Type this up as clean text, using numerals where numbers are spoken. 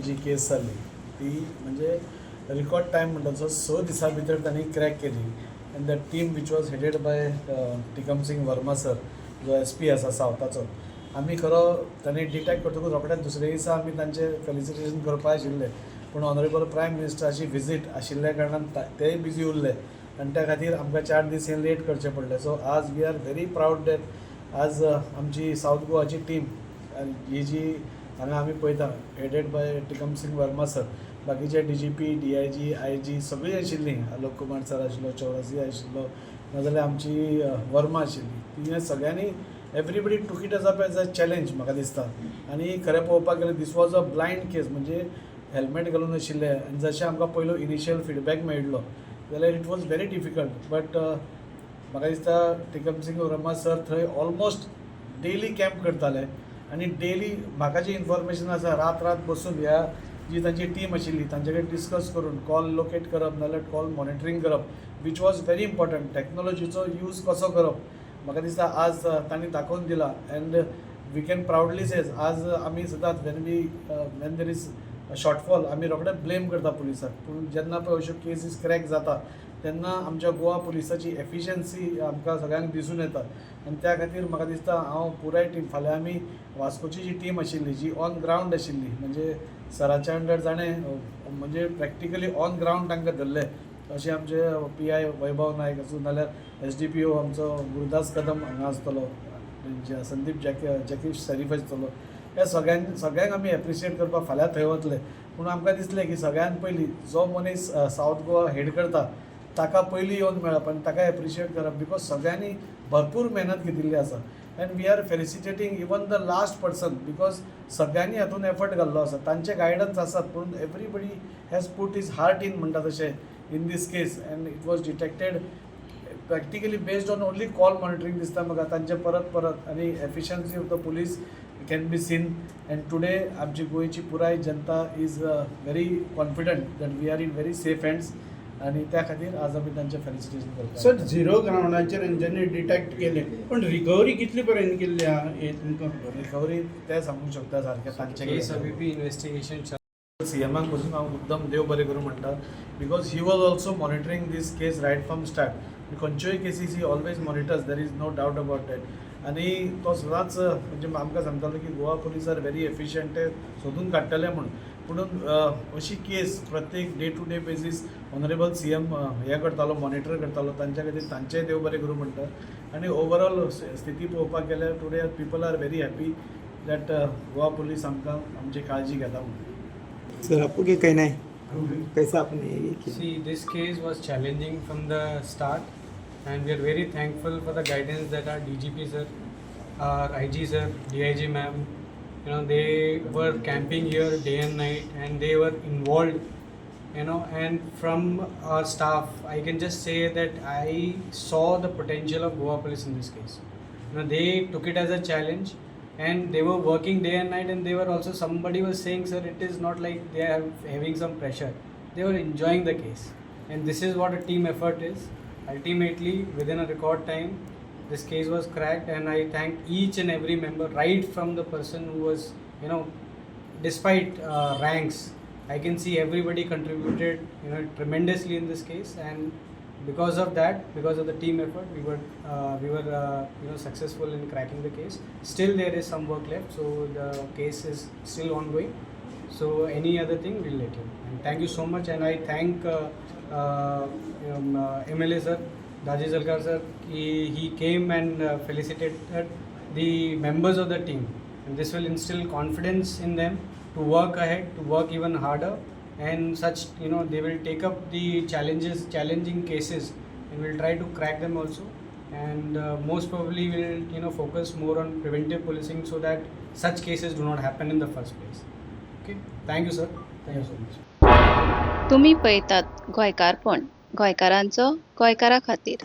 जी केस जाली ती म्हणजे रिकॉर्ड टायम म्हणटा तो 6 दिसां भितर तांणी क्रॅक केली. And the team which was headed by Tikam Singh Verma sir, जो SP आसा सावथाचो, आमी खरो तांणी डिटेक्ट करतकूच रोखडेंच दुसरे दिसा आमी तांचे फेलिसिटेशन करपा आशिल्ले, पूण ऑनरेबल प्रायम मिनिस्टराची विजीट आशिल्ल्या कारणान तेय बिजी उरले आनी त्या खातीर आमकां 4 दीस हे लेट करचे पडले. सो आज we are very proud that आज आमची साऊथ गोवाची टीम ही जी हांगा आमी पळयता headed by Tikam Singh Verma sir, बाकीचे DGP, DIG, IG सगळीं आशिल्लीं, आलोक कुमार सर आशिल्लो, चौरसिया आशिल्लो, नाजाल्यार आमची वर्मा आशिल्ली, ती सगळ्यांनी एवरीबडी टूक इट एज अ चॅलेंज म्हाका दिसता. आनी खरें पळोवपाक गेल्यार दीस वॉज अ ब्लायंड केस, म्हणजे हेल्मेट घालून आशिल्ले आनी जशें आमकां पयलो इनिशियल फीडबॅक मेळिल्लो जाल्यार it was very difficult. But म्हाका दिसता टिकम सिंग वर्मा सर थंय ऑलमोस्ट डेली कॅम्प करताले आनी डेली म्हाका जी इन्फॉर्मेशन आसा रात बसून ह्या जी तांची टीम आशिल्ली तांचे कडेन डिस्कस करून कॉल लोकेट करप नाजाल्यार कॉल मॉनिटरींग करप, वीच वॉज व्हेरी इम्पॉर्टंट. टॅक्नॉलॉजीचो यूज कसो करप म्हाका दिसता आज तांणी दाखोवन दिला. And we can proudly says आज आमी सदांच वेन देर इज शॉर्टफॉल आमी रोखडे ब्लेम करता पुलिसाक, पूण जेन्ना पळय अश्यो केसीस क्रॅक जाता तेन्ना आमच्या गोवा पुलिसाची एफिशियन्सी आमकां सगळ्यांक दिसून येता. आनी त्या खातीर म्हाका दिसता हांव पुराय टीम फाल्यां आमी वास्कोची जी टीम आशिल्ली जी ऑन ग्रावंड आशिल्ली, म्हणजे सराच्या अंडर जाणें म्हणजे प्रॅक्टिकली ऑन ग्रावंड तांकां धरले, अशें आमचे PI वैभव नायक आसूं नाल्यार SDPO आमचो गुरुदास कदम हांगा आसतलो, संदीप जॅकी शरीफ आसतलो, ह्या सगळ्यांक आमी एप्रिशिएट करपाक फाल्यां थंय वतले. पूण आमकां दिसलें की सगळ्यान पयलीं जो मनीस सावथ गोवा हेड करता ताका पयलीं येवन मेळप आनी ताका एप्रिशिएट करप, बिकॉज सगळ्यांनी भरपूर मेहनत घेतिल्ली आसा. And we are felicitating even the last person, because सगळ्यांनी हातूंत एफर्ट घाल्लो आसा, तांचे गायडन्स आसात, पूण everybody has put his heart in म्हणटा तशें in this case. And it was detected practically based on only call monitoring दिसता म्हाका तांचे परत आनी efficiency of the police can be seen. And today आमची गोंयची पुराय जनता is very confident that we are in very safe hands आणि त्या खातीर आज आमी तांचे फेलिसिटेशन करता. सर, 0 ग्रावंडाचेर तेंच्यांनी डिटेक्ट केले, पण रिकवरी कितले पर्यंत केल्ली हे तुमकां रिकवरी ते सांगूंक शकता सारकें तांचे इन्व्हेस्टिगेशन CMाक पसून हांव मुद्दम देव बरें करूं म्हणटा, because he was also monitoring this case right from start. खंयच्योय केसीस he always monitors, there is no doubt about that. आनी तो सदांच म्हणजे आमकां सांगतालो की Goa police are very efficient, ते सोदून काडटले म्हणून. पुणून अशी केस प्रत्येक day to day besides honourable CM हे करतालो, मॉनिटर करतालो, तांच्या खातीर तांचेय देव बरें करूं म्हणटा. आनी ओवरऑल स्थिती पळोवपाक गेल्यार today people are very happy that Goa police आमकां आमची काळजी घेता म्हणून. सर, आपको क्या कहना है, कैसा आपने ये KIA? See, this case was challenging from the start, and we are very thankful for the guidance that our DGP sir, our IG sir, DIG ma'am, they were camping here day and night, and they were involved, and from our staff, I can just say that I saw the potential of Goa Police in this case. They took it as a challenge, and they were working day and night, and they were also, somebody was saying, sir, it is not like they are having some pressure. They were enjoying the case, and this is what a team effort is. Ultimately, within a record time, this case was cracked, and I thank each and every member, right from the person who was, despite ranks, I can see everybody contributed, tremendously in this case, and because of that, because of the team effort, we were successful in cracking the case. Still, there is some work left, so the case is still ongoing. So, any other thing, we'll let you know. And thank you so much, and I thank MLA sir, Rajesh Alkar sir. He came and felicitated the members of the team, and this will instill confidence in them to work ahead, to work even harder. And such, they will take up the challenging cases, and we'll try to crack them also. And most probably we'll, focus more on preventive policing so that such cases do not happen in the first place. Okay, thank you sir. Thank you so much. तुम्ही पळयतात गोंयकारपण, गोंयकारांचो गोंयकारा खातीर.